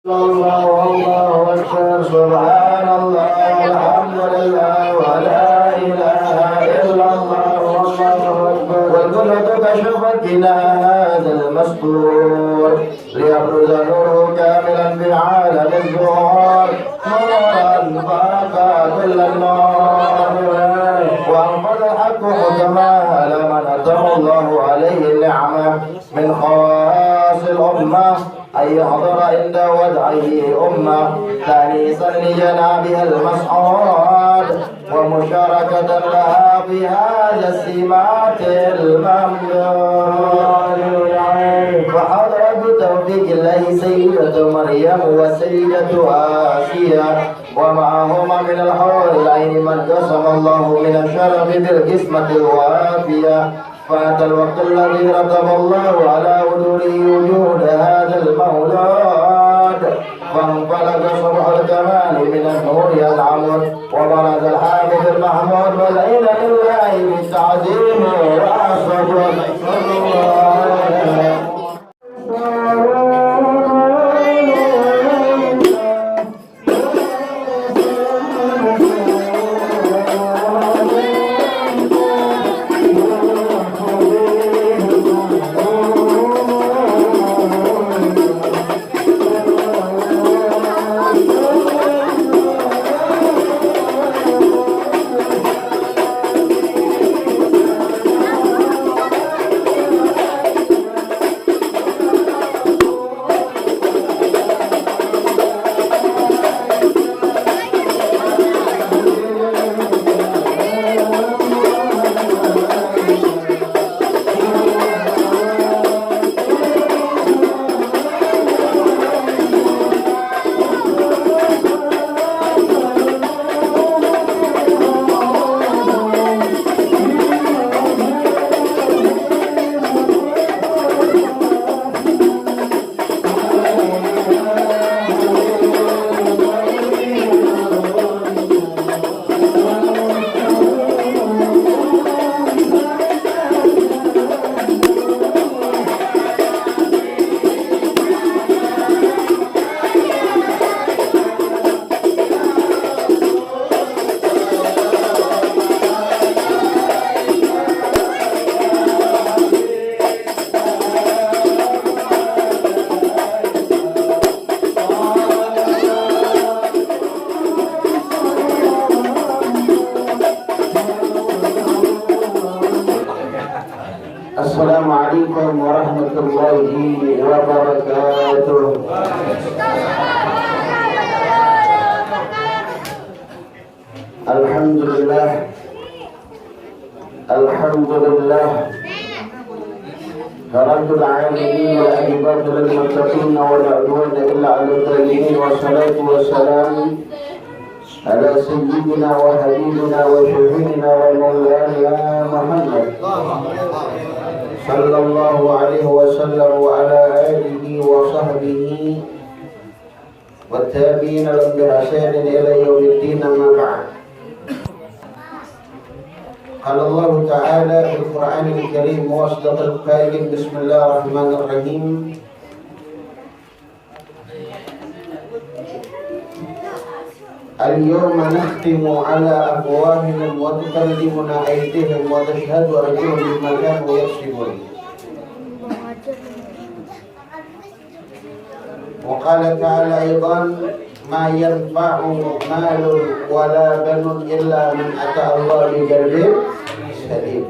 الله الله أكبر سبحان الله والحمد لله ولا إله إلا الله والله أكبر والكل كشفت إلى هذا المستور ليبرز نوره كاملا في عالم الظهور نورا فاق كل النار وأنفذ الحق حكما على من أتم الله عليه النعمة من خواص الأمة أن يحضر عند وضعه أمة تأنيسا لجنابها المسعود ومشاركة لها في هذا السمات الممدود فحضر بتوفيق الله سيدة مريم وسيدة آسيا ومعهما من الحور العين من قسم الله من الشرف بالقسمة الوافية فأتى الوقت الذي رتب الله على وجوده وجود هذا المولود فانفلق صبح الكمال من النور العمود وبرز الحافظ المحمود والعين لله بالتعظيم وأصبر السلام عليكم ورحمة الله وبركاته. الحمد لله الحمد لله رب العالمين والعاقبة للمتقين ولا عدوان إلا على الظالمين والصلاة والسلام على سيدنا وحبيبنا وشفيعنا ومولانا محمد صلى الله عليه وسلم وعلى آله وصحبه والتابعين لهم بإحسان إلى يوم الدين أما بعد. قال الله تعالى في القرآن الكريم وأصدق القائل بسم الله الرحمن الرحيم اليوم نختم على أفواههم وتكلمنا أيديهم وتشهد أرجلهم بما كانوا يكسبون. وقال تعالى أيضا ما ينفع مال ولا بنون إلا من أتى الله بقلب سليم.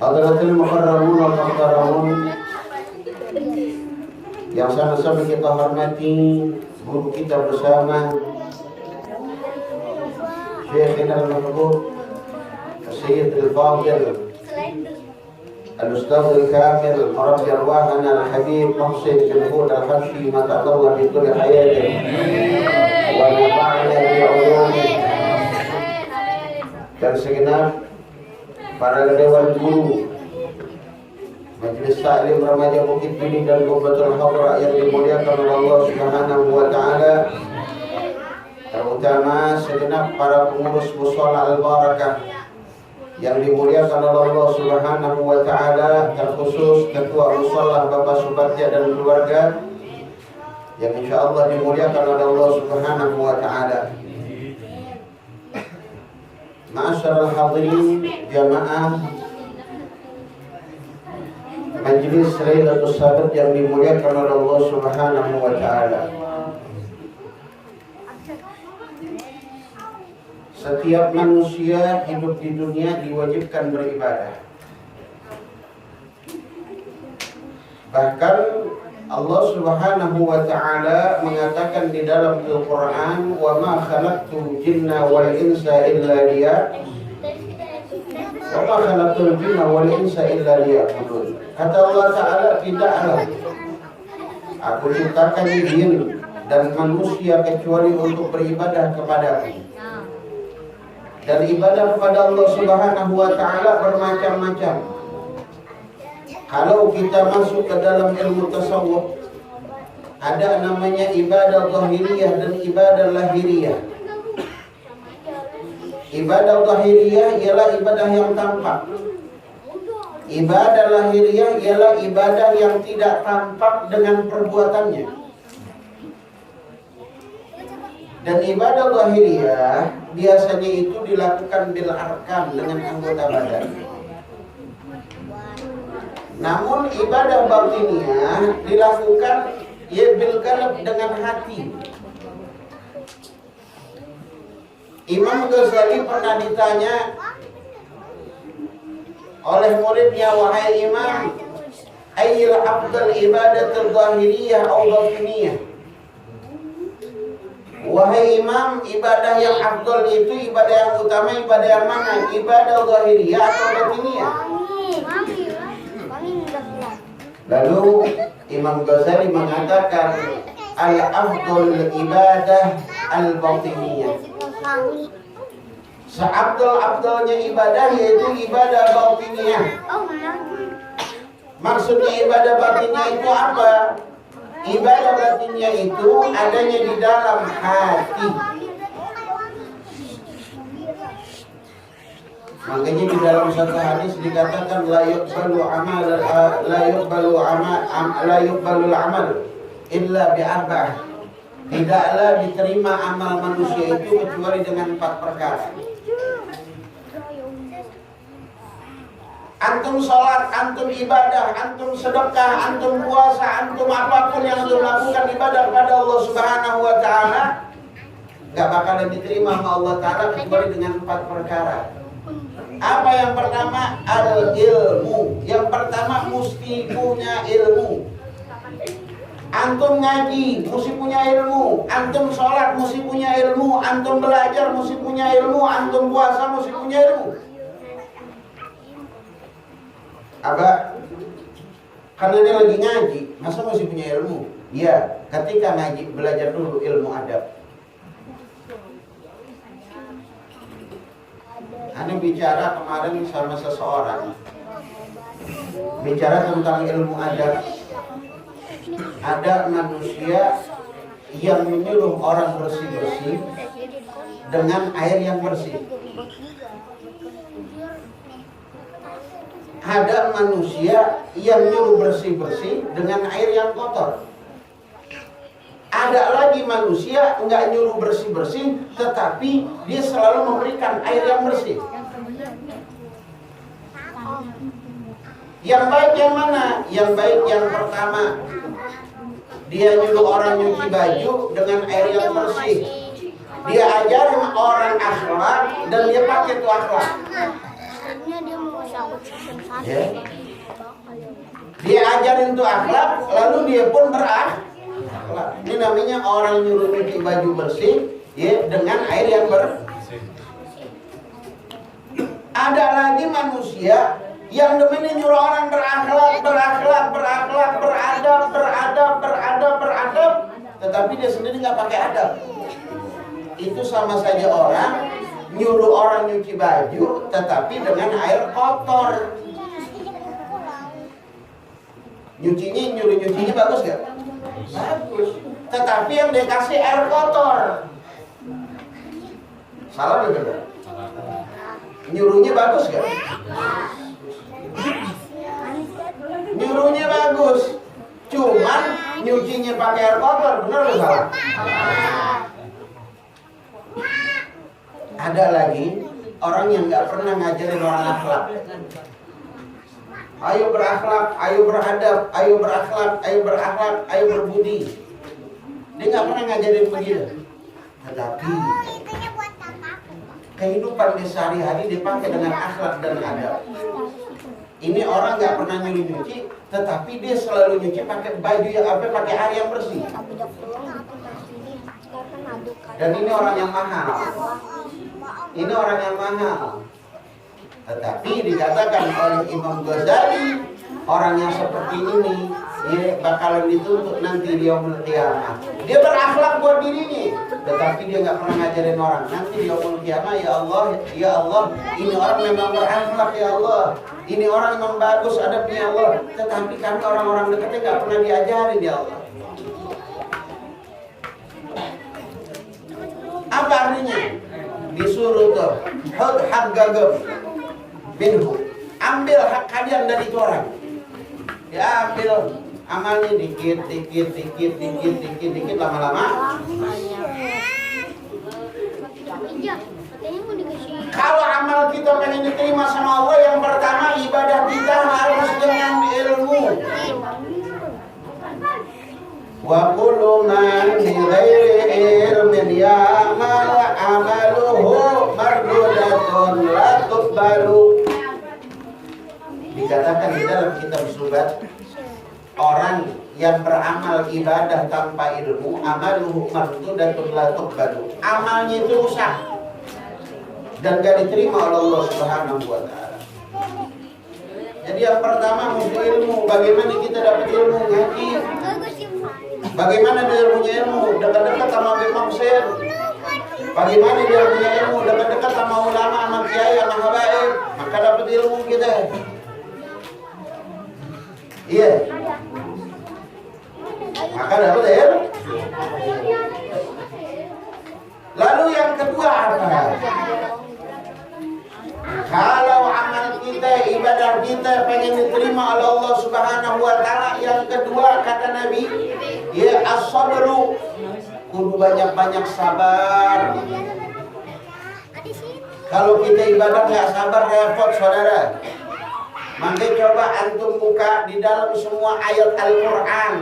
Hadratul Mukarramun wal Muhtaramun yang sama-sama kita hormati guru kita bersama Syekhina al-Mahbub Sayyid al-Fadil Al-Ustaz al-Kamil Rabbi arwahana al-Habib Muhsin bin Hud al-Habshi mata'allah bi kulli hayatin wa nafa'na bi'ulumi dan segenap para dewan guru Majelis Taklim Remaja Bukit Bini dan Gubbatul Hadra yang dimuliakan oleh Allah Subhanahu wa taala, terutama segenap para pengurus Mushola Al-Barakah yang dimuliakan oleh Allah Subhanahu wa taala, terkhusus Ketua Musholah Bapak Subatja dan keluarga yang insyaallah dimuliakan oleh Allah Subhanahu wa taala. Ma'asyiral hadirin jamaah Majelis Lailatul Qadar yang dimuliakan oleh Allah Subhanahu wa taala. Setiap manusia hidup di dunia diwajibkan beribadah. Bahkan Allah Subhanahu wa taala mengatakan di dalam Al-Qur'an, "Wa ma khalaqtul jinna wal insa illa wa ma khalaqtul jinna wal insa illa liya'budun." Kata Allah taala, tidaklah Aku ciptakan jin dan manusia kecuali untuk beribadah kepadaku. Dan ibadah kepada Allah Subhanahu wa taala bermacam-macam. Kalau kita masuk ke dalam ilmu tasawuf, ada namanya ibadah zahiriyah dan ibadah lahiriyah. Ibadah zahiriyah ialah ibadah yang tampak. Ibadah lahiriyah ialah ibadah yang tidak tampak dengan perbuatannya. Dan ibadah zahiriyah biasanya itu dilakukan bil arkan dengan anggota badan. Namun ibadah batiniyah dilakukan bil qalb dengan hati. Imam Ghazali pernah ditanya oleh muridnya, "Wahai Imam, ayyul afdal ibadatul zahiriyah atau batiniyah?" Wahai Imam, ibadah yang afdal itu, ibadah yang utama, ibadah yang mana? Ibadah zahiriyah atau batiniyah? Lalu Imam Ghazali mengatakan, al-afdal ibadah al-batiniyah. Seabdal-abdalnya ibadah yaitu ibadah batiniyah. Maksudnya ibadah batiniyah itu apa? Ibadah batinnya itu adanya di dalam hati. Makanya di dalam satu hadis dikatakan la yuqbalu amal illa bi arba'ah. Tidaklah diterima amal manusia itu kecuali dengan 4 perkara. Antum sholat, antum ibadah, antum sedekah, antum puasa, antum apapun yang antum lakukan ibadah kepada Allah Subhanahu wa taala, gak bakalan diterima sama Allah taala kecuali dengan 4 perkara. Apa yang pertama? Al-ilmu. Yang pertama mesti punya ilmu. Antum ngaji, mesti punya ilmu. Antum sholat, mesti punya ilmu. Antum belajar, mesti punya ilmu. Antum puasa, mesti punya ilmu. Abah, karena dia lagi ngaji, masa masih punya ilmu? Iya, ketika ngaji belajar dulu ilmu adab. Ana bicara kemarin sama seseorang, bicara tentang ilmu adab. Ada manusia yang menyuruh orang bersih-bersih dengan air yang bersih. Ada manusia yang nyuruh bersih-bersih dengan air yang kotor. Ada lagi manusia enggak nyuruh bersih-bersih, tetapi dia selalu memberikan air yang bersih. Yang baik yang mana? Yang baik yang pertama. Dia nyuruh orang nyuci baju dengan air yang bersih. Dia ajarin orang akhlak dan dia pakai itu akhlak. Ya. Dia ajarin tuh akhlak, lalu dia pun berakhlak. Ini namanya orang nyuruh nyuci baju bersih, ya, dengan air yang bersih. Ada lagi manusia yang demen nyuruh orang berakhlak, beradab, tetapi dia sendiri nggak pakai adab. Itu sama saja orang nyuruh orang nyuci baju tetapi dengan air kotor. Nyucinya bagus gak? Bagus. Tetapi yang dikasih air kotor. Salah betul? Nyuruhnya bagus gak? Nyuruhnya bagus. Cuman nyucinya pakai air kotor, bener nggak salah? Ada lagi orang yang nggak pernah ngajarin orang akhlak. Ayo berakhlak, ayo beradab, ayo berakhlak, ayo berakhlak, ayo berbudi. Dia nggak pernah ngajarin begitu. Tetapi kehidupan dia sehari-hari dipakai dengan akhlak dan adab. Ini orang nggak pernah nyuci, tetapi dia selalu nyuci pakai baju yang pakai air yang bersih. Dan ini orang yang mahal. Ini orang yang mahal. Tetapi dikatakan oleh Imam Ghazali, orang yang seperti ini dia bakalan dituntut nanti di yaumul qiyamah. Dia berakhlak buat dirinya, tetapi dia nggak pernah ngajarin orang. Nanti di yaumul qiyamah, ya Allah, ini orang memang berakhlak ya Allah. Ini orang memang bagus adabnya ya Allah. Tetapi karena orang-orang dekatnya nggak pernah diajarin ya Allah. Apa artinya? Disuruh tuh, hak gagam minhu, ambil hak kalian dari itu orang. Ya ambil amalnya dikit, lama-lama. Kalau amal kita pengen diterima sama Allah, yang pertama ibadah kita harus dengan ilmu. Wa kullu man bi ghairi ilmin ya'mal amaluhu mardudatun la tuqbalu. Dikatakan di dalam kitab Subat, orang yang beramal ibadah tanpa ilmu, amaluhu mardudatun la tuqbalu. Amalnya itu rusak dan gak diterima oleh Allah Subhanahu wa taala. Jadi yang pertama mesti ilmu. Bagaimana kita dapat ilmu? Ngaji. Bagaimana dia punya ilmu? Dekat-dekat sama Imam Syekh. Bagaimana dia punya ilmu? Dekat-dekat sama ulama, sama kiai, sama habaib. Maka dapat ilmu kita. Iya. Maka dapat ilmu. Lalu yang kedua apa? Kalau amal kita, ibadah kita pengen diterima oleh Allah Subhanahu wa taala, yang kedua kata Nabi, ya as-sabru, kudu banyak-banyak sabar. Kalau kita ibadah nggak sabar, repot saudara. Maka coba antum buka di dalam semua ayat Al-Quran,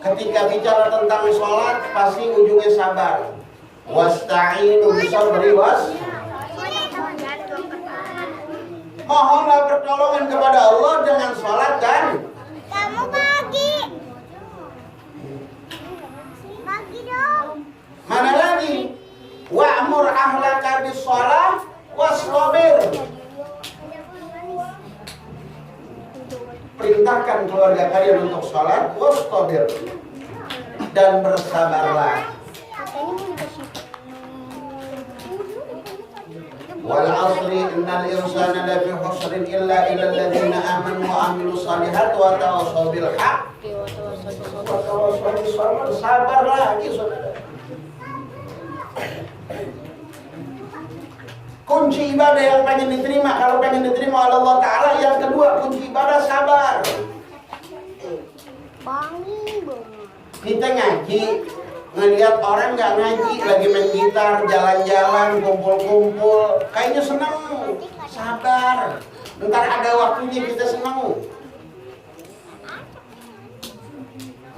ketika bicara tentang sholat pasti ujungnya sabar. Wasta'inu bisabri mohonlah pertolongan kepada Allah dengan sholat dan kamu pagi dong. Mana lagi? Wa'mur ahlaka bis-shalah wastabir. Perintahkan keluarga kalian untuk sholat wastabir, dan bersabarlah. Wal asri innal insana lafi khusrin illa illal amanu wa amilus salihati wa tawassaw bil haqqi wa tawassaw bis sabr. Sabar lagi saudara. Kunci ibadah yang pengen diterima, kalau pengen diterima oleh Allah Ta'ala, yang kedua kunci ibadah sabar. Kita ngaji, ngelihat orang nggak ngaji lagi main gitar, jalan-jalan, kumpul-kumpul, kayaknya senang. Sabar, ntar ada waktunya kita senang.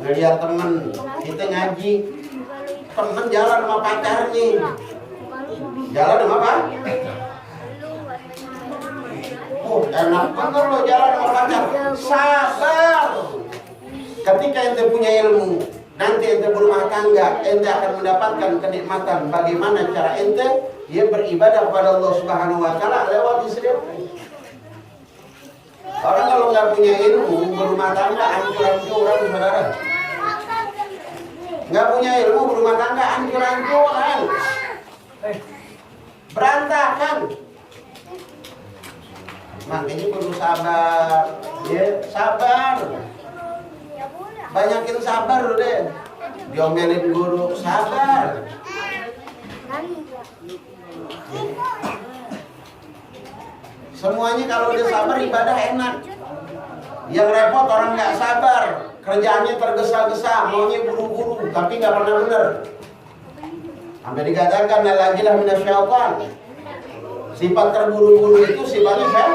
Ngelihat temen kita ngaji, temen jalan sama pacarnya, jalan sama apa? Oh enak banget lo jalan sama pacar. Sabar. Ketika ente punya ilmu, nanti ente berumah tangga, ente akan mendapatkan kenikmatan. Bagaimana cara ente beribadah kepada Allah Subhanahu wa taala lewat istri. Orang kalau nggak punya ilmu berumah tangga hancur-hancuran saudara. Nggak punya ilmu berumah tangga hancur-hancuran, berantakan. Makanya perlu sabar, sabar. Banyakin sabar deh. Diomelin guru, sabar. Semuanya kalau udah sabar ibadah enak. Yang repot orang nggak sabar, kerjaannya tergesa-gesa, maunya buru-buru, tapi nggak pernah benar. Sampai dikatakan lagilah minasyaitan. Sifat terburu-buru itu sifatnya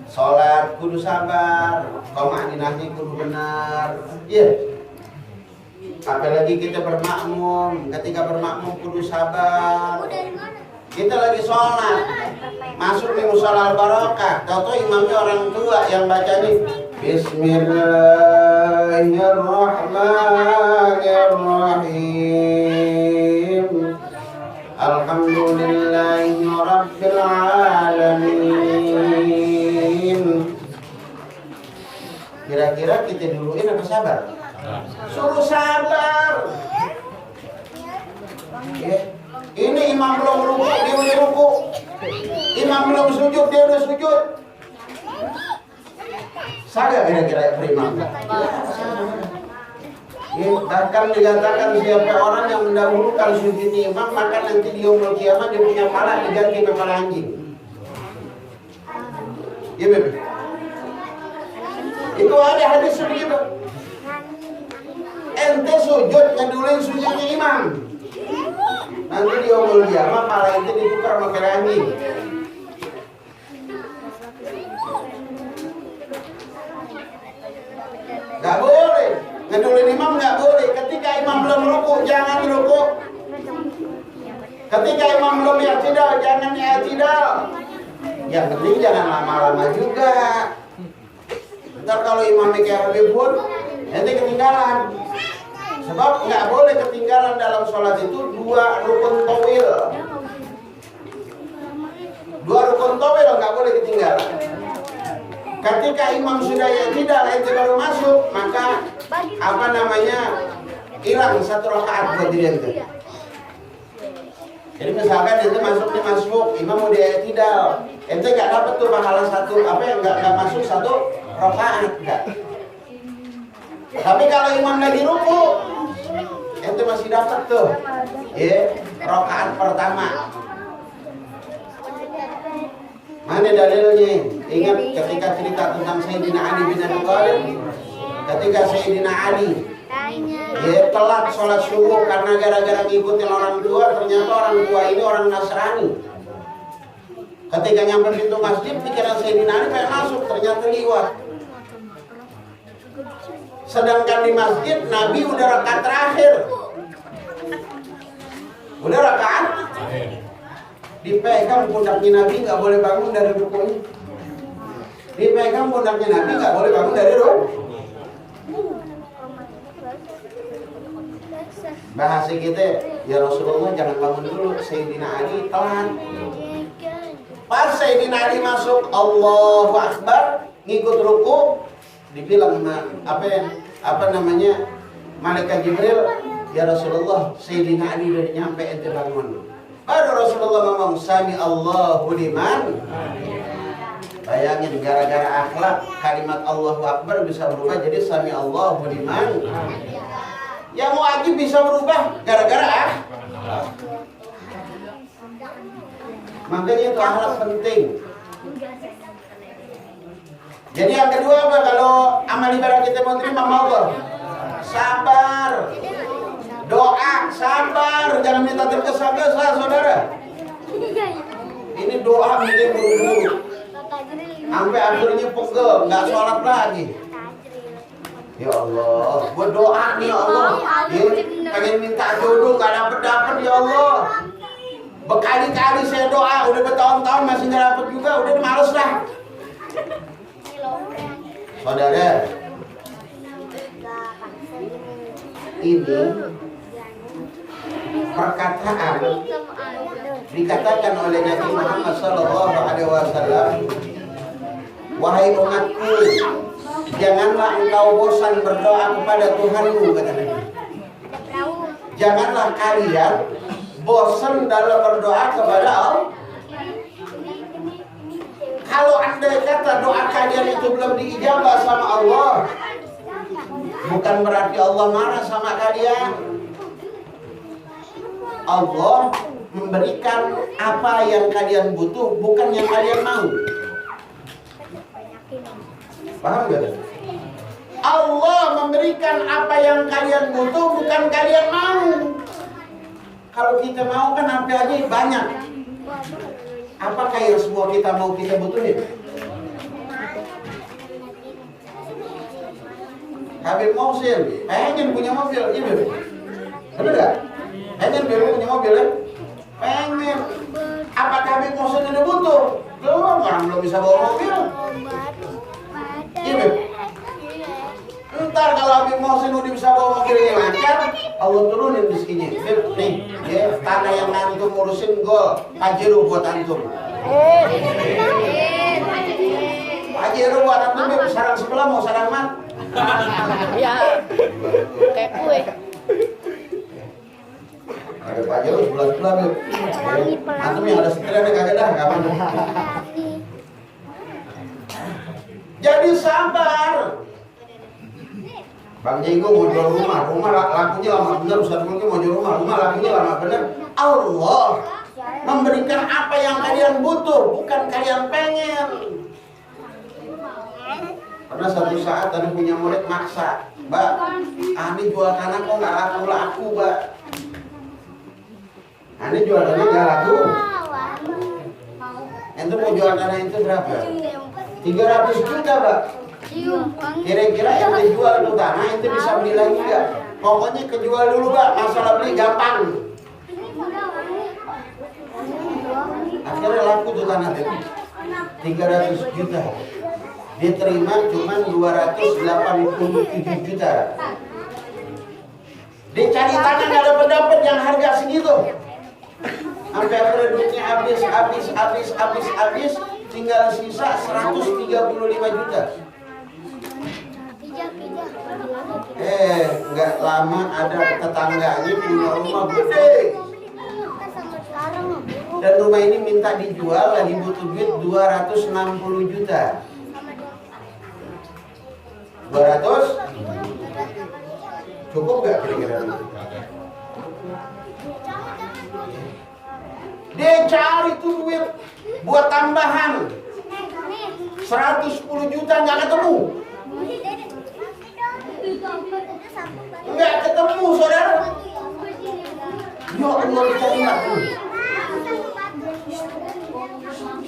sholat kudu sabar, qomaninahnya kudu benar. Iya. Apalagi kita bermakmum, ketika bermakmum kudu sabar. Kita lagi sholat, masuk di musola al-barakah, tahu imamnya orang tua yang bacanya Bismillahirrahmanirrahim. Alhamdulillahi rabbil alamin. Kira-kira kita duluin apa sabar? Suruh sabar. Ini imam belum ruku, dia udah ruku. Imam belum sujud, dia udah sujud. Saga kira-kira imam. Bahkan dikatakan siapa orang yang mendahulukan sujud imam, maka nanti di yaumul kiamat dia punya pala diganti kepala anjing. Iya betul. Itu ada hadis begitu. Ente sujud ngedulin sujudnya imam. Nanti di yaumul kiamat pala itu ditukar sama kepala anjing. Gak boleh. Ngedulin imam nggak boleh. Ketika imam belum ruku, jangan ruku. Ketika imam belum i'tidal, jangan i'tidal. Yang penting jangan lama-lama juga. Ntar kalau imamnya kayak Habib Bun, nanti ketinggalan. Sebab nggak boleh ketinggalan dalam sholat itu dua rukun tawil. Dua rukun tawil nggak boleh ketinggalan. Ketika imam sudah i'tidal, ente baru masuk, maka hilang satu rakaat buat diri ente. Jadi misalkan ente masuk, imam udah i'tidal, ente nggak dapat tuh pahala nggak masuk satu rakaat nggak. Tapi kalau imam lagi ruku, ente masih dapat tuh, rakaat pertama. Mana dalilnya? Ingat ketika cerita tentang Sayyidina Ali bin Abi Thalib, ketika Sayyidina Ali dia telat sholat subuh karena gara-gara ngikutin orang tua, ternyata orang tua ini orang Nasrani. Ketika nyampe pintu masjid, pikiran Sayyidina Ali pengen masuk, ternyata liwat. Sedangkan di masjid Nabi udah rakaat terakhir. Udah rakaat dipegang pundaknya Nabi, nggak boleh bangun dari rukunya. Dipegang pundaknya Nabi, nggak boleh bangun dari ruku. Bahasa kita, ya Rasulullah jangan bangun dulu, Sayyidina Ali telat. Pas Sayyidina Ali masuk, Allahu Akbar, ngikut ruku, dibilang Malaikat Jibril, ya Rasulullah, Sayyidina Ali udah nyampe, ente bangun. Baru Rasulullah ngomong, Sami Allahu liman. Bayangin, gara-gara akhlak kalimat Allahu Akbar bisa berubah jadi Sami Allahu liman. Yang wajib bisa berubah gara-gara akhlak. Makanya itu akhlak penting. Jadi yang kedua apa kalau amal ibadah kita mau terima Allah? Sabar. Doa, sabar, jangan minta tergesa-gesa, saudara. Ini doa milih buru-buru, sampai akhirnya pegel, nggak sholat lagi. Ya Allah, gue doa nih ya Allah, pengen minta jodoh, nggak dapet ya Allah. Berkali-kali saya doa, udah bertahun-tahun masih nggak dapet juga, udah males lah. Saudara, ini perkataan dikatakan oleh Nabi Muhammad SAW, wahai umatku, janganlah engkau bosan berdoa kepada Tuhanmu, kata Nabi. Janganlah kalian bosan dalam berdoa kepada Allah. Kalau andai kata doa kalian itu belum diijabah sama Allah, bukan berarti Allah marah sama kalian. Allah memberikan apa yang kalian butuh, bukan yang kalian mau. Paham gak? Allah memberikan apa yang kalian butuh, bukan kalian mau. Kalau kita mau kan apa aja banyak. Apakah yang semua kita mau kita butuhin? Habib Mohsin pengen punya mobil, iya bener? Bener gak? Pengen punya mobil kan? Pengen. Apakah Habib Mohsin ini butuh? Belum, orang belum bisa bawa mobil. Iya bener? Ntar kalau Habib Mohsin udah bisa bawa mobil yang lancar, Allah turunin rezekinya. Nih, ya, tanah yang antum urusin gol, Pajero buat antum. Pajero buat antum, sarang sebelah mau sarang mat. Ya, kayak kue. Ada Pajero sebelah-sebelah, Beb. Antum yang ada setirnya kagak dah, kapan? Jadi sabar. Bang Jenggo mau jual rumah lakunya lama bener, Ustaz Mulki mau jual rumah lakunya lama bener. Allah memberikan apa yang kalian butuh, bukan kalian pengen. Pernah satu saat ada punya murid maksa, Mbak, Ani jual tanah kok nggak laku, Mbak. Ani jual tanah nggak laku. Ente mau jual tanah itu berapa? 300 juta, Mbak. Kira-kira yang dijual itu tanah itu bisa beli lagi nggak? Pokoknya kejual dulu, Mbak. Masalah beli gampang. Akhirnya laku tuh tanah itu 300 juta. Diterima cuma 287 juta. Dicari tanah nggak dapat yang harga segitu. Sampai akhirnya duitnya habis, tinggal sisa 135 juta. Nggak lama ada tetangganya punya rumah gede. Dan rumah ini minta dijual, lagi butuh duit 260 juta. 200? Cukup gak kira-kira? Dia cari tuh duit buat tambahan 110 juta nggak ketemu. Nggak ketemu, saudara. Ya Allah, dicari nggak ketemu.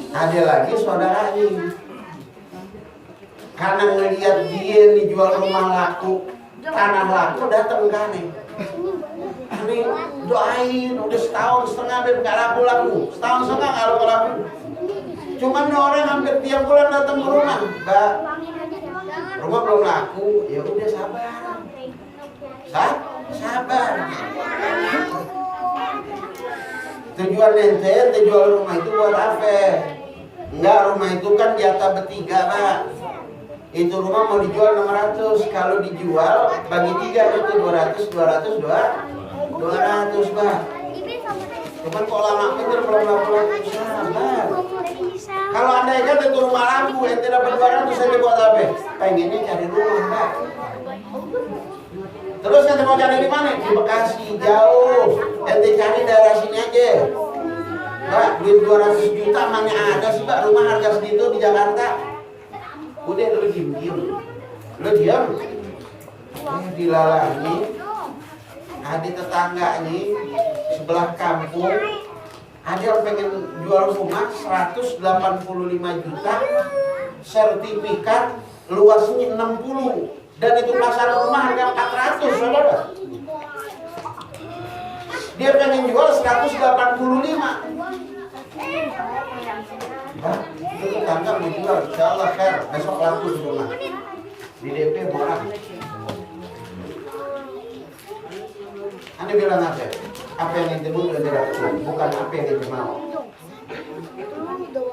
Ada lagi saudara ini, karena ngelihat dia dijual rumah laku, tanah laku, datang ke aneh. Aneh doain, udah setahun setengah Beb nggak laku. Setahun setengah nggak laku. Cuman orang hampir tiap bulan datang ke rumah, Mbak, rumah belum laku. Ya udah sabar. Sabar. Tujuan ente, jual rumah itu buat apa? Enggak, rumah itu kan jatah bertiga, Pak. Itu rumah mau dijual 600. Kalau dijual bagi 3 itu 200, Pak. Cuman kalau lama bener belum laku, sabar. Kalau anda ingat itu rumah laku, ente dapat 200, saya buat apa? Pengennya cari rumah, Pak. Terus ente mau cari di mana? Di Bekasi, jauh. Ente cari daerah sini aja. Mbak, duit 200 juta mana ada sih, Mbak, rumah harga segitu di Jakarta? Udah, lu diam. Dilalami. Ada tetangganya sebelah kampung, ada yang pengen jual rumah 185 juta, sertifikat luasnya 60, dan itu pasar rumah harga 400, saudara. Dia pengen jual 185. Nah, itu tetangga mau jual, insya Allah fair, besok laku di rumah. Di DP murah. Anda bilang apa? Apa yang ente butuh ente dapat, bukan apa yang ente mau.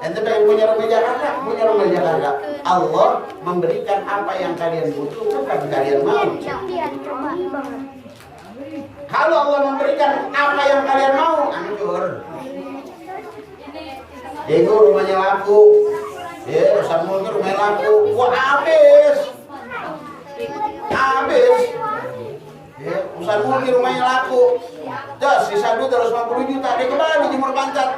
Ente pengen punya rumah Jakarta, Allah memberikan apa yang kalian butuh, bukan kalian mau. Kalau Allah memberikan apa yang kalian mau, hancur. Itu rumahnya laku, ya Ustaz Mulki rumahnya laku, wah habis. Ya, Ustaz Mulki rumahnya laku. Das, sisa duit 250 juta, dia kembali jemur pantat.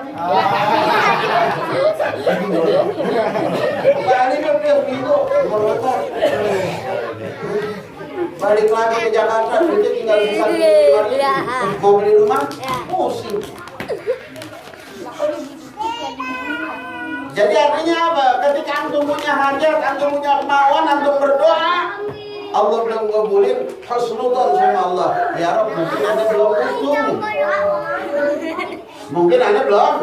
Kembali ke Minggu, jemur pantat. Balik lagi ke Jakarta, duitnya tinggal sisa 5.000. Mau beli rumah, pusing. Jadi artinya apa? Ketika antum punya hajat, antum punya kemauan, antum berdoa, Allah belum ngabulin, husnudzon sama Allah. Ya Rabb, mungkin Anda belum butuh. Mungkin Anda belum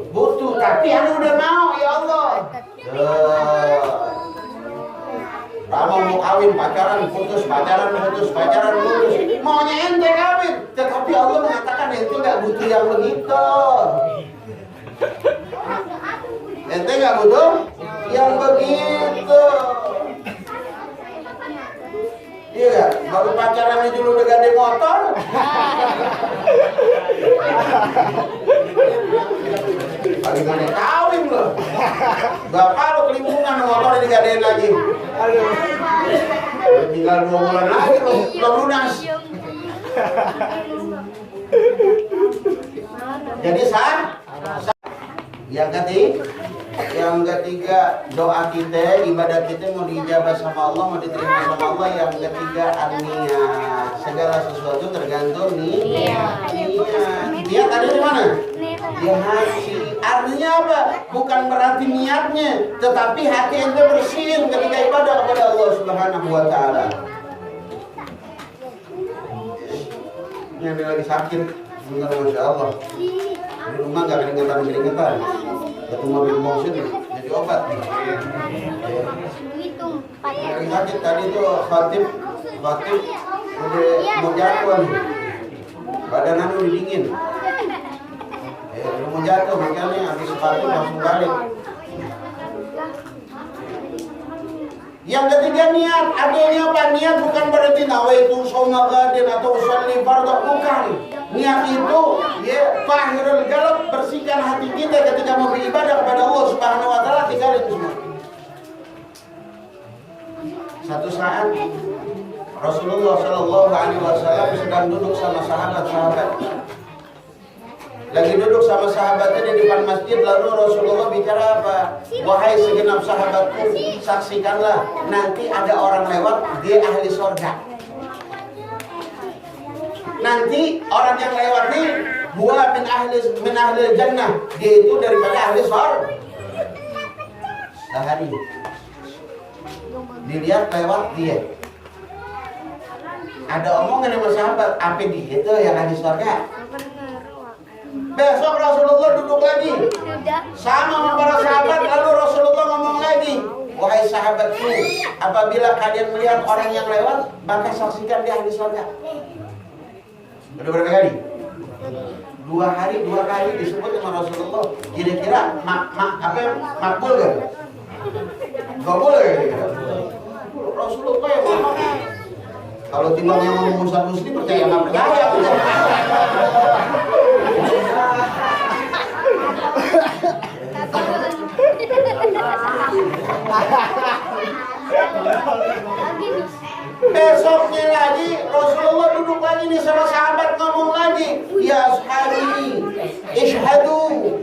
butuh, tapi Anda udah mau, ya Allah. Kamu mau kawin, pacaran, putus. Maunya ente kawin, tetapi Allah mengatakan ente nggak butuh yang begitu. Ente nggak butuh yang begitu. Iya, baru pacaran aja dulu udah gade motor. Paling gade kawin loh. Bapak lo kelimpungan motor digadein lagi. Tinggal 2 bulan lagi lo lunas. Jadi yang ketiga doa kita, ibadah kita mau diijabah sama Allah, mau diterima sama Allah. Yang ketiga an-niyah. Segala sesuatu tergantung niat. Niat ada di mana? Di hati. Artinya apa? Bukan berarti niatnya, tetapi hati ente bersih ketika ibadah kepada Allah Subhanahu wa taala. Yang lagi sakit, benar Masya Allah. Di rumah nggak keringetan. Ketemu mobil motion jadi obat. Yang sakit tadi tuh khatib udah mau jatuh, badan anu dingin. Udah mau jatuh, makanya habis khatib langsung balik. Yang ketiga niat. Artinya apa? Niat bukan berarti nawaitu shauma ghadin atau usolli fardhu, bukan. Niat itu ya tahirul qalb, bersihkan hati kita ketika mau beribadah kepada Allah Subhanahu wa taala. Tinggal itu semua. Satu saat Rasulullah sallallahu alaihi wasallam sedang duduk sama sahabat-sahabat. Lagi duduk sama sahabatnya di depan masjid, lalu Rasulullah bicara apa? Wahai segenap sahabatku, saksikanlah nanti ada orang lewat, dia ahli surga. Nanti orang yang lewat nih, huwa min ahli jannah, dia itu daripada ahli surga. Sehari dilihat lewat dia. Ada omongan sama sahabat, apa dia itu yang ahli surga? Besok Rasulullah duduk lagi sama para sahabat, lalu Rasulullah ngomong lagi, wahai sahabatku, apabila kalian melihat orang yang lewat, maka saksikan dia ahli surga. Udah berapa kali? 2 kali disebut sama Rasulullah. Kira-kira makbul kan? Gak boleh kira-kira. Rasulullah yang ngomong. Kalau timbang yang ngomong Ustaz Muslim percaya nggak percaya? Besoknya lagi Rasulullah duduk lagi nih sama sahabat, ngomong lagi, ya ashabi ishhadu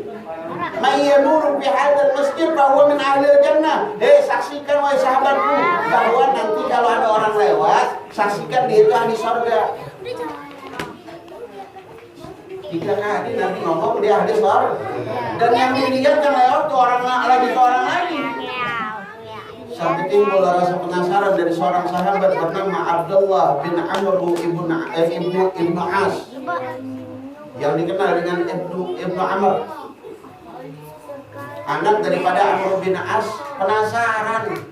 man yamuru fi hadzal masjid fa huwa min ahli jannah. Saksikan wahai sahabatku bahwa nanti kalau ada orang lewat, saksikan dia itu ahli surga. 3 kali Nabi ngomong dia ahli surga. Dan yang dilihat yang lewat tuh orang lagi. Sampai timbul rasa penasaran dari seorang sahabat bernama Abdullah bin Amr ibnu As, yang dikenal dengan Ibnu Amr, anak daripada Amr bin As. Penasaran,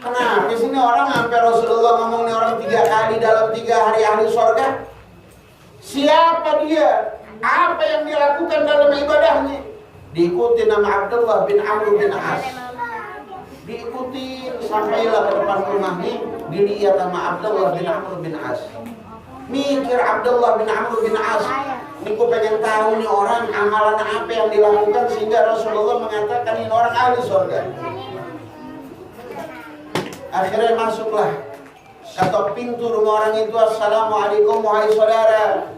kenapa sini orang sampai Rasulullah ngomong nih orang 3 kali dalam 3 hari ahli surga? Siapa dia? Apa yang dia lakukan dalam ibadahnya? Diikuti nama Abdullah bin Amr bin As. Diikuti sampailah ke depan rumahnya, dilihat sama Abdullah bin Amr bin As. Mikir Abdullah bin Amr bin As, ini gue pengen tahu nih orang amalan apa yang dilakukan sehingga Rasulullah mengatakan ini orang ahli surga. Akhirnya masuklah, ketok pintu rumah orang itu, assalamualaikum wahai saudara.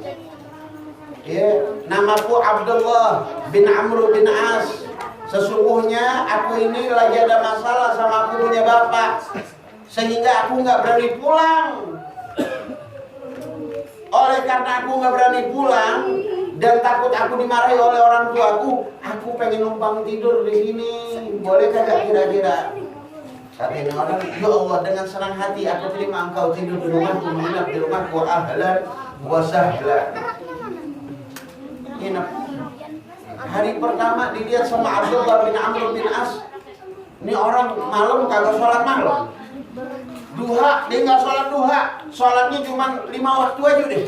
Ya, namaku Abdullah bin Amr bin As. Sesungguhnya aku ini lagi ada masalah sama aku punya bapak, sehingga aku nggak berani pulang. Oleh karena aku nggak berani pulang dan takut aku dimarahi oleh orang tuaku, aku pengen numpang tidur di sini. Boleh kagak kira-kira? Kata ini orang, ya Allah, dengan senang hati aku terima engkau tidur di rumahku, menginap di rumahku, ahlan wa sahlan. Nginep. Hari pertama dilihat sama Abdullah bin Amr bin As, ini orang malam kagak sholat malam. Duha, dia nggak sholat duha, sholatnya cuma 5 waktu aja deh.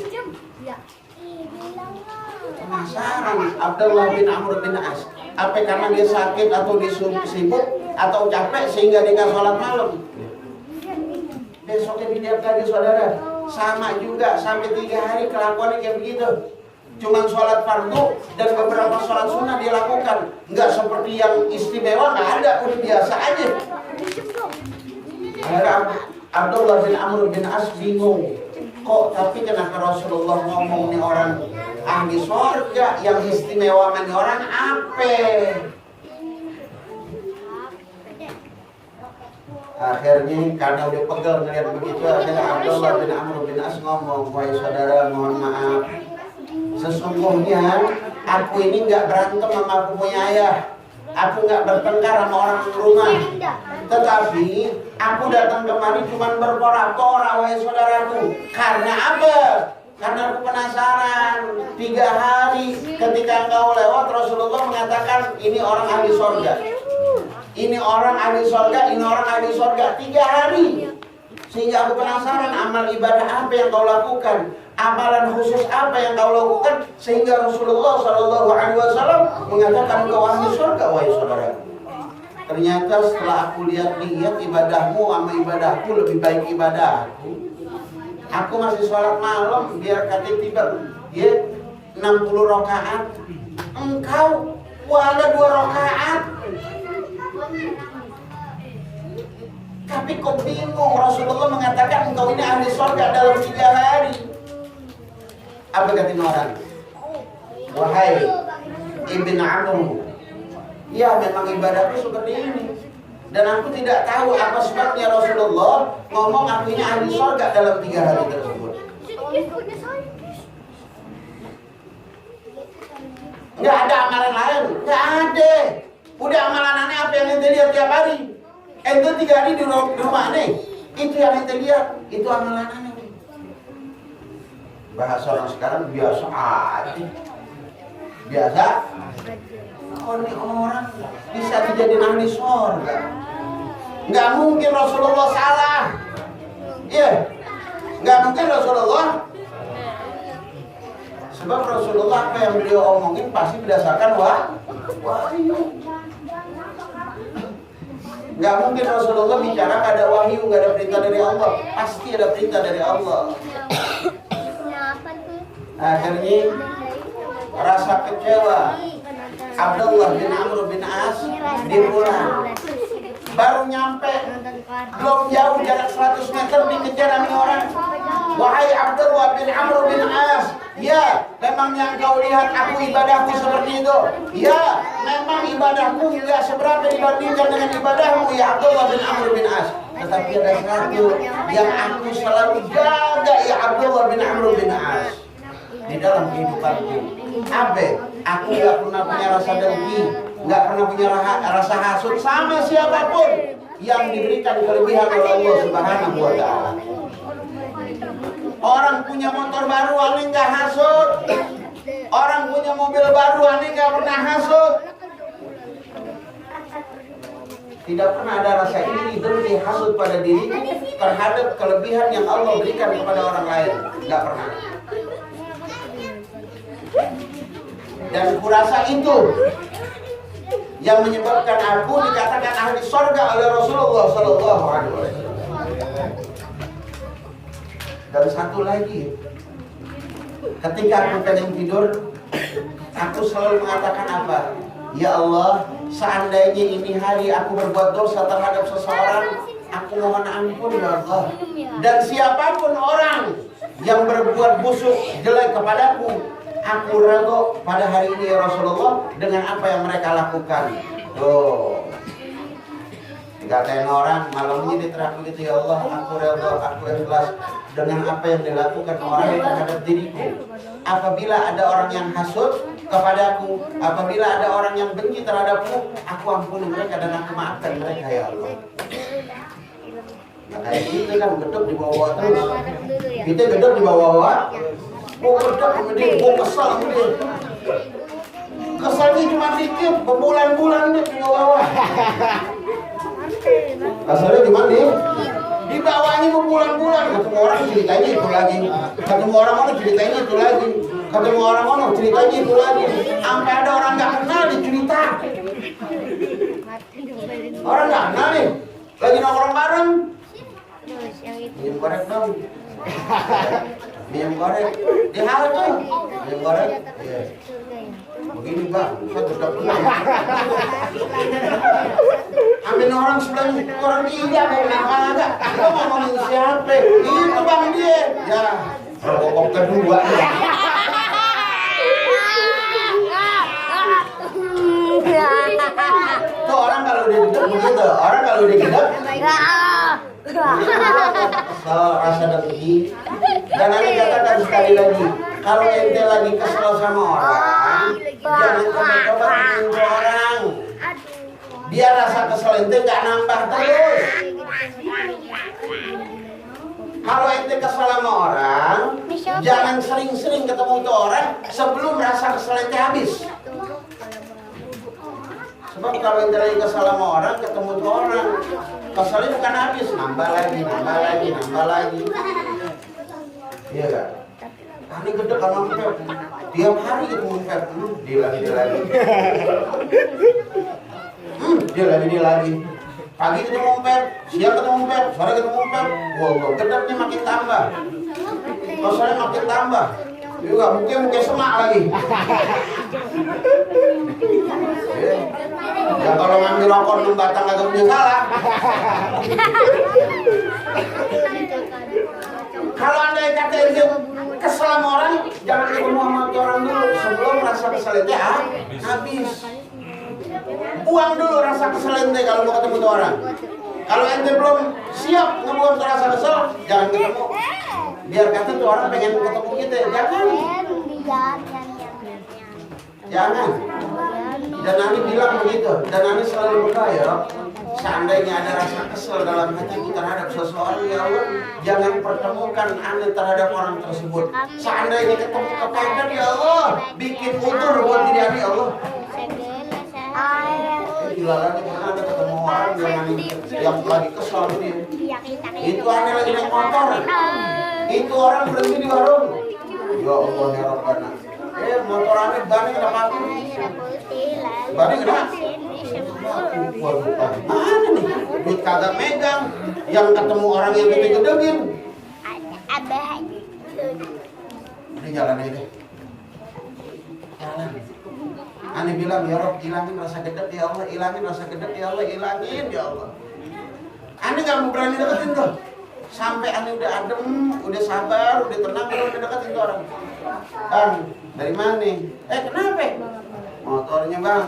Penasaran Abdullah bin Amr bin As, apa karena dia sakit atau dia sibuk atau capek sehingga dia nggak sholat malam. Besoknya dilihat lagi saudara, sama juga sampai 3 hari kelakuannya kayak begitu. Cuman sholat fardu dan beberapa sholat sunnah dia lakukan, nggak seperti yang istimewa, nggak ada, udah biasa aja. Akhirnya Abdullah bin Amr bin As bingung, kok tapi kenapa Rasulullah ngomong nih orang ahli surga, yang istimewa nih orang apa? Akhirnya karena udah pegel ngeliat begitu, akhirnya Abdullah bin Amr bin As ngomong, wahai saudara, mohon maaf, sesungguhnya aku ini nggak berantem sama aku punya ayah, aku nggak bertengkar sama orang rumah, tetapi aku datang kemari cuma berpora-pora, wahai saudaraku. Karena apa? Karena aku penasaran. 3 hari ketika engkau lewat, Rasulullah mengatakan ini orang ahli surga, ini orang ahli surga, ini orang ahli surga. 3 hari, sehingga aku penasaran amal ibadah apa yang kau lakukan, amalan khusus apa yang kau lakukan, sehingga Rasulullah SAW mengatakan kau ahli surga, wahai saudara. Ternyata setelah aku lihat-lihat ibadahmu sama ibadahku lebih baik ibadahku. Aku masih sholat malam biar kata tiba ya 60 rakaat. Engkau wala 2 rakaat. Tapi kok bingung, Rasulullah mengatakan engkau ini ahli surga dalam 3 hari. Apa kata orang? Wahai Ibn Amr, ya memang ibadahku seperti ini. Dan aku tidak tahu apa sebabnya Rasulullah ngomong aku ini ahli surga dalam 3 hari tersebut. Nggak ada amalan lain, nggak ada. Udah amalan aneh apa yang ente lihat tiap hari? Ente 3 hari di rumah aneh, itu yang ente lihat, itu amalan aneh. Bahasa orang sekarang biasa aja. Biasa. Oh, ini orang bisa dijadiin ahli surga. Nggak mungkin Rasulullah salah. Iya, nggak mungkin Rasulullah. Sebab Rasulullah apa yang beliau omongin pasti berdasarkan wahyu. Nggak mungkin Rasulullah bicara nggak ada wahyu, nggak ada perintah dari Allah. Pasti ada perintah dari Allah. Akhirnya rasa kecewa Abdullah bin Amr bin As dipulang. Baru nyampe, belum jauh jarak 100 meter dikejar sama orang. Wahai Abdullah bin Amr bin As, ya memang yang kau lihat aku ibadahku seperti itu. Ya memang ibadahku tidak seberapa dibandingkan dengan ibadahmu ya Abdullah bin Amr bin As. Tetapi ada satu yang aku selalu jaga ya Abdullah bin Amr bin As di dalam kehidupanku. Apa? Aku nggak pernah punya rasa dengki, nggak pernah punya rasa hasut sama siapapun yang diberikan kelebihan oleh Allah Subhanahu wa Ta'ala. Orang punya motor baru, aneh nggak hasut. Orang punya mobil baru, aneh nggak pernah hasut. Tidak pernah ada rasa iri, dengki, hasut pada diri terhadap kelebihan yang Allah berikan kepada orang lain. Nggak pernah. Dan kurasa itu yang menyebabkan aku dikatakan ahli surga oleh Rasulullah Sallallahu Alaihi Wasallam. Dan satu lagi, ketika aku pengen tidur, aku selalu mengatakan apa? Ya Allah, seandainya ini hari aku berbuat dosa terhadap seseorang, aku mohon ampun ya Allah. Dan siapapun orang yang berbuat busuk jelek kepadaku, Aku redha pada hari ini ya Rasulullah dengan apa yang mereka lakukan. Tuh. Dikatain orang malam ini diterang begitu, ya Allah, aku redha, aku ikhlas dengan apa yang dilakukan orang terhadap diriku. Apabila ada orang yang hasud kepadaku, apabila ada orang yang benci terhadapku, aku ampuni mereka dan aku maafkan mereka, ya Allah. Nah, kayak gitu kan gedek di bawah terus. Kita gedek di bawah. Gua gedek sama dia, gua kesal sama dia. Kesalnya cuma dikit, berbulan-bulan dia di bawah. Kesalnya cuma di bawahnya berbulan-bulan. Ketemu orang ceritanya itu lagi. Ketemu orang ceritanya itu lagi. Ketemu orang ceritanya itu lagi. Sampai ada orang nggak kenal dicerita. Orang nggak kenal nih, lagi nongkrong bareng. Minum korek dong. Minum korek. Di hal tuh. Minum korek. Iya. Begini bang, saya tetap pulang. Ambil orang sebelahnya, orang iya agak. Lo ngomongin siapa? Itu bang dia. Ya, rokok kedua. Tuh orang kalau udah gedek begitu, orang kalau udah gedek rasa dengki. Dan nanti katakan sekali lagi, kalau ente lagi kesel sama orang, jangan coba-coba menyentuh orang. Biar rasa kesel ente gak nambah terus. Kalau ente kesel sama orang, jangan sering-sering ketemu tuh orang sebelum rasa kesel ente habis. Sebab kalau ente lagi kesel sama orang, ketemu tuh orang, keselnya bukan habis, nambah lagi. Iya kan? Ini gedek sama Feb. Tiap hari ketemu Feb. Dia lagi. Pagi ketemu Feb, siang ketemu Feb, sore ketemu Feb. Wow, gedeknya makin tambah. Keselnya makin tambah. Juga mungkin semak lagi. Ya kalau ngambil rokok 6 batang agak punya salah. Kalau anda kata itu kesel sama orang, jangan ketemu sama orang dulu sebelum rasa kesel itu habis. Buang dulu rasa kesel ente kalau mau ketemu orang. Kalau ente belum siap ngebuang rasa kesel, jangan ketemu. Biar kata tuh orang pengen ketemu kita, jangan. Dan Ani bilang begitu, dan Ani selalu berkaya. Seandainya ada rasa kesel dalam hatiku terhadap seseorang, ya Allah, jangan pertemukan Ani terhadap orang tersebut. Seandainya ketemu kepepet, ya Allah, bikin utur buat diri Ani, ya Allah. Gila lagi pernah ada ketemu orang yang lagi kesel dia. Itu Ani lagi naik motor. Itu orang berhenti di warung. Ya Allah, ya Rabbana. Motor Ani bannya kena mati. Bannya kena. Mana nih? Duit kagak megang. Yang ketemu orang yang gede-gedein. Udah jalan aja deh. Jalan. Ani bilang, ya Rob, ilangin rasa gedek ya Allah, ilangin rasa gedek ya Allah, ilangin ya Allah. Ani gak mau berani deketin tuh. Sampai Ani udah adem, udah sabar, udah tenang, udah deketin tuh orang. Bang, dari mana nih? Kenapa? Motornya bang,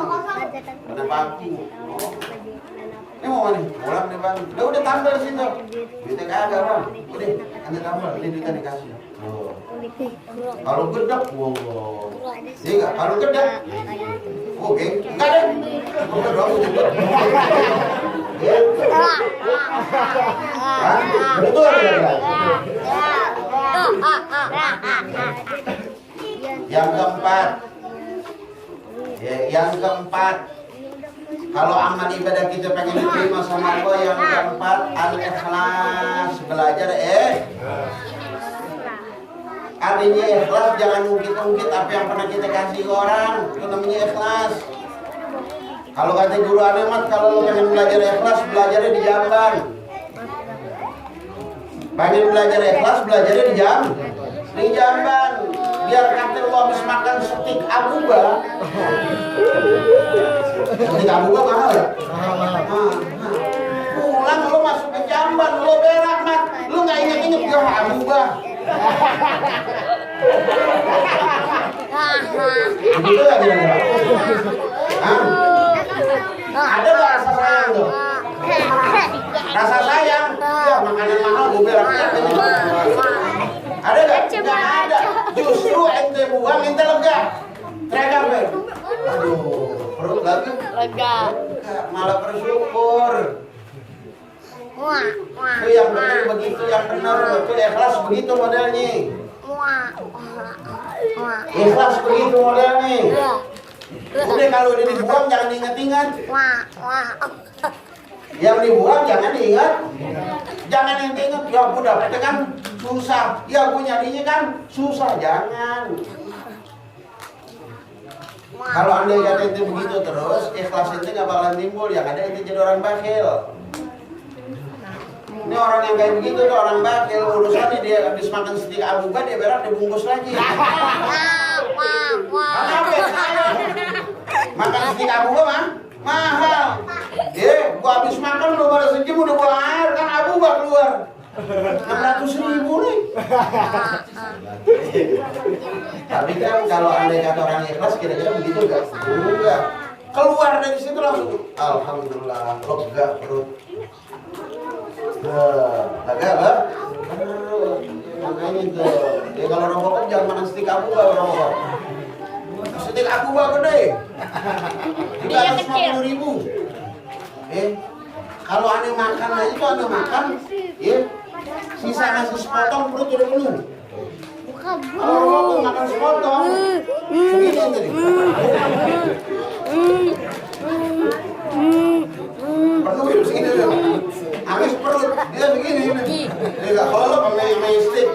kena paku. Oh. Ini mau mana? Pulang nih bang. Udah tambah di situ. Duitnya kagak bang. Udah, Anda tambah, ini duitnya dikasih. Oh. Kalau gedek, wow. Iya, kalau gedek, oke, enggak deh. Udah doang gedek. Betul ya. Yang keempat, kalau amal ibadah kita pengen diterima sama Allah, yang keempat, al-ikhlas, belajar artinya ikhlas, jangan ungkit-ungkit apa yang pernah kita kasih ke orang, itu namanya ikhlas. Kalau kata guru Anemat, kalau lo pengen belajar ikhlas, belajarnya di Jamban. Pengen belajar ikhlas, belajarnya di Jamban. Biar kata lo habis makan stik abuba. Stik abuba mahal ya? Pulang lo masuk ke Jamban, lo berak mat, lo nggak inget-inget ya abuba. Begitu ya kira-kira? Hah? Ada nggak rasa sayang tuh? Rasa sayang? Ya makanan mahal gue bilang. Ada nggak? Nggak ada. Justru ente buang ente lega. Lega ber. Aduh, perut lagi. Lega. Malah bersyukur. Itu yang benar begitu, yang benar itu ikhlas begitu modelnya. Ikhlas begitu modelnya. Udah kalau udah dibuang jangan diingat-ingat. Yang dibuang jangan diingat. Jangan yang diingat. Ya aku dapetnya kan susah. Ya aku nyarinya kan susah. Jangan. Kalau anda kata itu begitu terus, ikhlas itu nggak bakalan timbul. Yang ada itu jadi orang bakhil. Ini orang yang kayak begitu tuh orang bakhil, urusannya dia habis makan stik abuba dia berak dibungkus lagi. Makan stik abuba mah mahal. Gua habis makan udah baru sejam udah buang air kan abuba keluar. 600.000 nih. Tapi kan kalau anda kata orang ikhlas kira-kira begitu enggak? Enggak. Keluar dari situ langsung alhamdulillah lega perut. Lega lah. Makanya tuh. Ya kalau rokok jangan makan stik abuba rokok. Stik abuba gede. 350.000. Kalau aneh makan aja tuh aneh makan, ya sisa nasi sepotong perut udah penuh. Kalau rokok makan sepotong, segini tadi. Penuh segini tuh. Habis perut dia begini. Dia nggak kolok sama stick.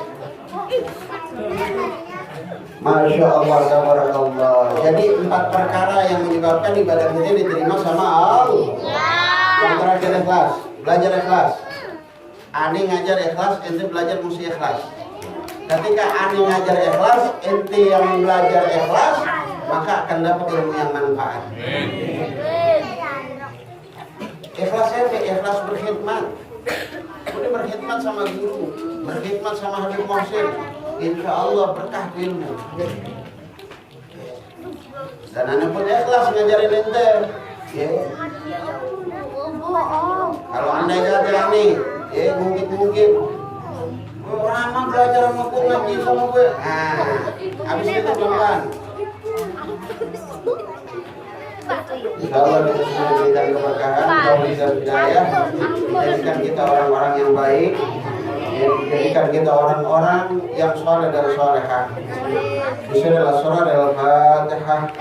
Masya Allah, tabarakallah. Jadi 4 perkara yang menyebabkan ibadah kita diterima sama Allah. Yang terakhir ikhlas, belajar ikhlas. Ani ngajar ikhlas, ente belajar mesti ikhlas. Ketika Ani ngajar ikhlas, ente yang belajar ikhlas, maka akan dapat ilmu yang manfaat. Ikhlas ente, ikhlas berkhidmat. Udah berkhidmat sama guru, berkhidmat sama Habib Mohsin. Insya Allah berkah ilmu. Dan Ani pun ikhlas ngajarin ente. Ya. Kalau anda kata nih, mungkin lama belajar sama gue, ngaji sama gue. Habis itu pelan-pelan. Insya Allah kita sudah diberikan keberkahan, diberikan hidayah, menjadikan kita orang-orang yang baik, menjadikan kita orang-orang yang soleh dan solehah. Bismillah surah Al-Fatihah.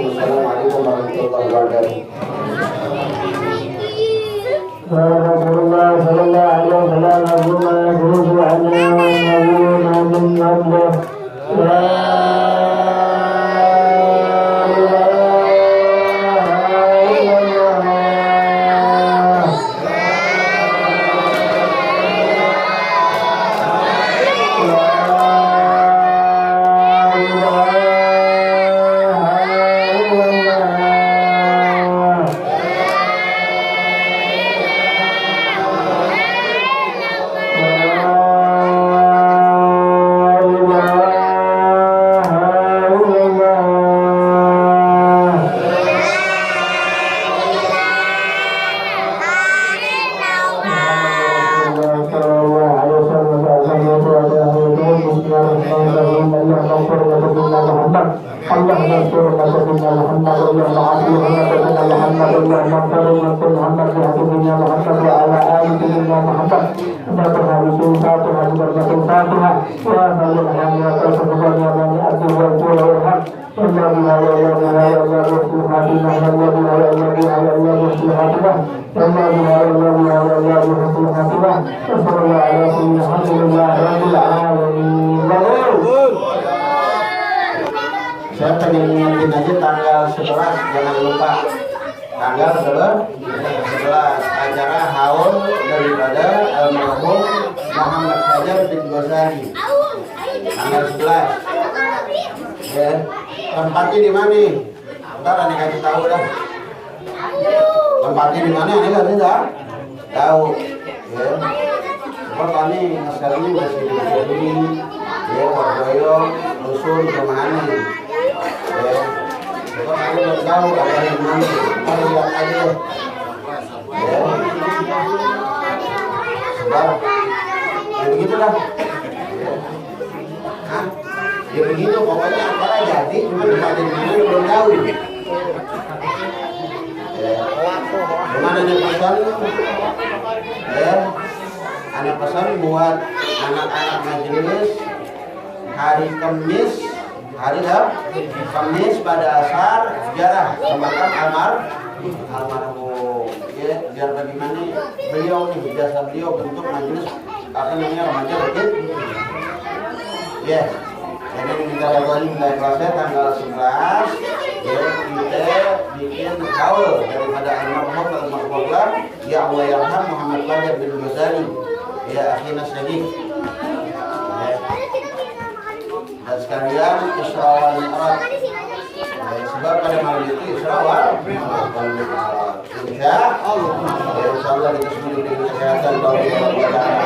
Assalamualaikum warahmatullahi wabarakatuh. Rasulullah sallallahu alaihi Saya pengen ngingetin aja tanggal 11, jangan lupa tanggal 11 acara haul daripada almarhum Muhammad Hajar bin Ghazali tanggal 11. Ya, tempatnya di mana? Ntar aneh kasih tahu dah. Tempatnya di mana? Aneh kasih tahu. Ya, sebab aneh sekarang ini masih di sini. Ya, Wardoyo, Rusun, Kemana? Ya, sebab aneh belum tahu ada di mana. Mari lihat aja. Ya, sebab ya begitulah. Hah? Ya begitu pokoknya acara jadi cuma tempatnya di mana belum tahu. Ya. Cuman ada pesan ya, ada pesan buat anak-anak majelis hari Kamis, Kamis pada asar ziarah ke makam almarhum. Ya, biar bagaimana beliau nih jasa beliau bentuk majelis apa namanya remaja begitu. Ya. Jadi kita lakukan kelasnya tanggal 11. Ya, kita bikin haul daripada almarhum ya Allah yarham Muhammad Hajar bin Ghazali ya akhina sedih. Ya. Dan sekalian Isra wal Mi'raj. Sebab pada malam itu Isra wal Mi'raj. Insyaallah kita semua diberi kesehatan, bahagia, kebahagiaan,